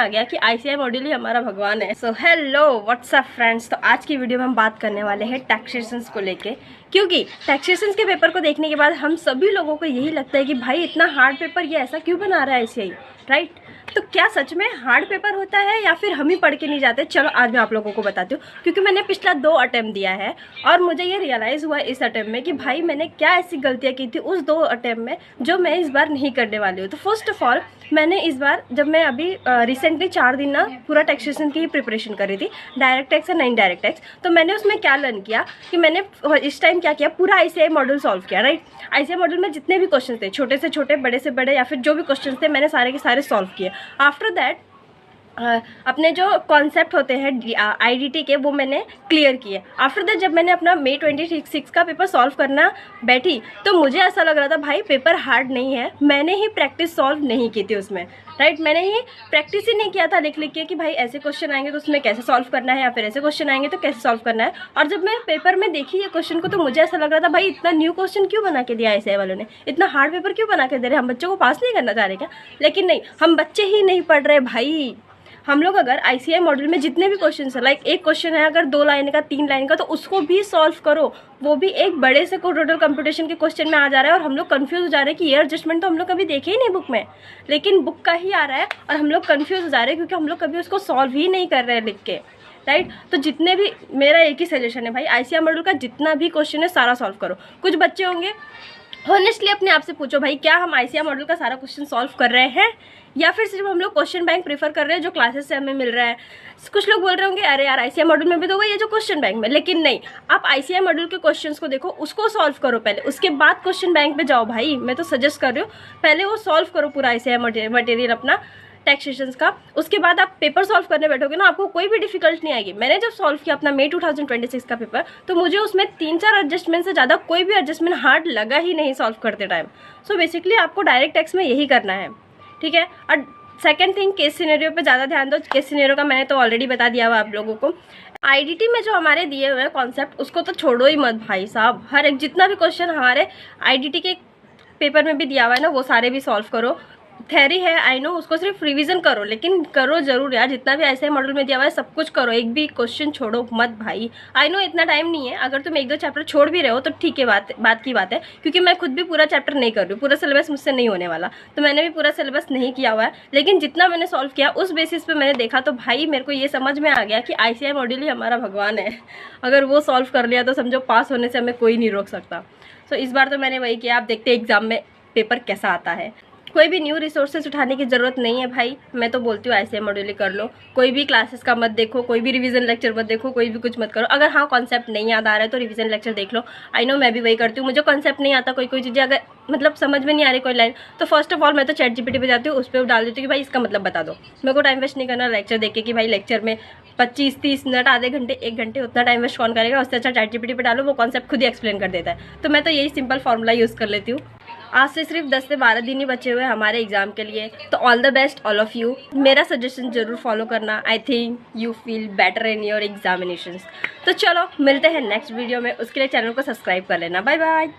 आ गया कि ICI module ही हमारा भगवान है। सो हेलो व्हाट्सअप फ्रेंड्स, तो आज की वीडियो में हम बात करने वाले हैं टैक्सेशंस को लेके, क्योंकि टैक्सेशंस के पेपर को देखने के बाद हम सभी लोगों को यही लगता है कि भाई इतना हार्ड पेपर ये ऐसा क्यों बना रहा है आईसीआई, राइट। तो क्या सच में हार्ड पेपर होता है या फिर हम ही पढ़ के नहीं जाते? चलो आज मैं आप लोगों को बताती हूँ, क्योंकि मैंने पिछला 2 अटेम्प्ट दिया है और मुझे ये रियलाइज़ हुआ इस अटेम्प्ट में कि भाई मैंने क्या ऐसी गलतियाँ की थी उस 2 अटेम्प्ट में जो मैं इस बार नहीं करने वाली हूँ। तो फर्स्ट ऑफ ऑल मैंने इस बार, जब मैं अभी रिसेंटली 4 दिन ना पूरा टैक्सेशन की ही प्रिपरेशन कर रही थी, डायरेक्ट टैक्स और इनडायरेक्ट टैक्स, तो मैंने उसमें क्या लर्न किया कि मैंने इस टाइम क्या किया, पूरा आईसीआई मॉड्यूल सॉल्व किया, राइट। आईसीआई मॉड्यूल में जितने भी क्वेश्चन थे, छोटे से छोटे, बड़े से बड़े, या फिर जो भी क्वेश्चन थे, मैंने सारे के सारे सॉल्व किए। आफ्टर दैट अपने जो कॉन्सेप्ट होते हैं आईडीटी के, वो मैंने क्लियर किए। आफ्टर दैट जब मैंने अपना May 26 का पेपर सॉल्व करना बैठी, तो मुझे ऐसा लग रहा था भाई पेपर हार्ड नहीं है, मैंने ही प्रैक्टिस सॉल्व नहीं की थी उसमें, राइट। मैंने ही प्रैक्टिस ही नहीं किया था लिख लिख के कि भाई ऐसे क्वेश्चन आएंगे तो उसमें कैसे सॉल्व करना है, या फिर ऐसे क्वेश्चन आएंगे तो कैसे सॉल्व करना है। और जब मैं पेपर में देखी ये क्वेश्चन को, तो मुझे ऐसा लग रहा था भाई इतना न्यू क्वेश्चन क्यों बना के दिया एसआई वालों ने, इतना हार्ड पेपर क्यों बना के दे रहे हैं, हम बच्चों को पास नहीं करना चाह रहे क्या? लेकिन नहीं, हम बच्चे ही नहीं पढ़ रहे भाई। हम लोग अगर आईसीआई मॉड्यूल में जितने भी क्वेश्चन है, लाइक एक क्वेश्चन है अगर 2 लाइन का 3 लाइन का, तो उसको भी सॉल्व करो, वो भी एक बड़े से टोटल कंप्यूटेशन के क्वेश्चन में आ जा रहा है और हम लोग कंफ्यूज हो जा रहे हैं कि ये एडजस्टमेंट तो हम लोग कभी देखे ही नहीं बुक में, लेकिन बुक का ही आ रहा है और हम लोग कंफ्यूज हो जा रहे हैं क्योंकि हम लोग कभी उसको सॉल्व ही नहीं कर रहे हैं लिख के, राइट। तो जितने भी, मेरा एक ही सजेशन है भाई, आईसीआई मॉड्यूल का जितना भी क्वेश्चन है सारा सॉल्व करो। कुछ बच्चे होंगे, ऑनेस्टली अपने आप से पूछो भाई, क्या हम आईसीआई मॉड्यूल का सारा क्वेश्चन सॉल्व कर रहे हैं, या फिर सिर्फ हम लोग क्वेश्चन बैंक प्रेफर कर रहे हैं जो क्लासेस से हमें मिल रहा है। कुछ लोग बोल रहे होंगे अरे यार आईसीआई मॉड्यूल में भी तो वही है जो क्वेश्चन बैंक में, लेकिन नहीं, आप आईसीआई मॉड्यूल के क्वेश्चंस को देखो, उसको सॉल्व करो पहले, उसके बाद क्वेश्चन बैंक पे जाओ भाई। मैं तो सजेस्ट कर रही हूँ पहले वो सॉल्व करो पूरा आईसीआई मटेरियल अपना टैक्सेशंस का, उसके बाद आप पेपर सॉल्व करने बैठोगे ना, आपको कोई भी डिफिकल्ट नहीं आएगी। मैंने जब सॉल्व किया अपना May 2026 का पेपर, तो मुझे उसमें 3-4 एडजस्टमेंट से ज़्यादा कोई भी एडजस्टमेंट हार्ड लगा ही नहीं सॉल्व करते टाइम। सो बेसिकली आपको डायरेक्ट टैक्स में यही करना है, ठीक है। और सेकेंड थिंग, केस सिनेरियो पे ज़्यादा ध्यान दो। केस सिनेरियो का मैंने तो ऑलरेडी बता दिया हुआ आप लोगों को। आईडीटी में जो हमारे दिए हुए हैं कॉन्सेप्ट, उसको तो छोड़ो ही मत भाई साहब। हर एक जितना भी क्वेश्चन हमारे आईडीटी के पेपर में भी दिया हुआ है ना, वो सारे भी सॉल्व करो। थ्योरी है आई नो, उसको सिर्फ रिवीजन करो, लेकिन करो जरूर यार। जितना भी ऐसे मॉडल में दिया हुआ है सब कुछ करो, एक भी क्वेश्चन छोड़ो मत भाई। आई नो इतना टाइम नहीं है, अगर तुम 1-2 चैप्टर छोड़ भी रहे हो तो ठीक है, बात की बात है, क्योंकि मैं खुद भी पूरा चैप्टर नहीं कर रही हूँ, पूरा सिलेबस मुझसे नहीं होने वाला, तो मैंने भी पूरा सिलेबस नहीं किया हुआ है। लेकिन जितना मैंने सॉल्व किया उस बेसिस पे मैंने देखा, तो भाई मेरे को ये समझ में आ गया कि आईसीआई मॉड्यूल ही हमारा भगवान है। अगर वो सॉल्व कर लिया तो समझो पास होने से हमें कोई नहीं रोक सकता। सो इस बार तो मैंने वही किया, आप देखते एग्जाम में पेपर कैसा आता है। कोई भी न्यू रिसोर्सेज उठाने की ज़रूरत नहीं है भाई, मैं तो बोलती हूँ आईसीआई मॉड्यूल ही कर लो। कोई भी क्लासेस का मत देखो, कोई भी रिवीजन लेक्चर मत देखो, कोई भी कुछ मत करो। अगर हाँ कॉन्सेप्ट नहीं याद आ रहा है तो रिवीजन लेक्चर देख लो। आई नो मैं भी वही करती हूँ, मुझे कॉन्सेप्ट नहीं आता, कोई चीज़ें अगर मतलब समझ में नहीं आ रही कोई लाइन, तो फर्स्ट ऑफ ऑल मैं तो चैट जीपीटी पे जाती हूँ, उस पर डाल देती हूँ कि भाई इसका मतलब बता दो। मेरे को टाइम वेस्ट नहीं करना लेक्चर देख के कि भाई लेक्चर में 25-30 मिनट, आधे घंटे, 1 घंटे, उतना टाइम वेस्ट कौन करेगा। उससे अच्छा चैट जीपीटी पे डालो, वो कॉन्सेप्ट खुद ही एक्सप्लेन कर देता है। तो मैं तो यही सिंपल फॉर्मूला यूज़ कर लेती हूँ। आज से सिर्फ 10 से 12 दिन ही बचे हुए हमारे एग्जाम के लिए, तो all the best all of you. मेरा सजेशन जरूर फॉलो करना, I think you feel better in your examinations. तो चलो मिलते हैं नेक्स्ट वीडियो में, उसके लिए चैनल को सब्सक्राइब कर लेना। Bye bye.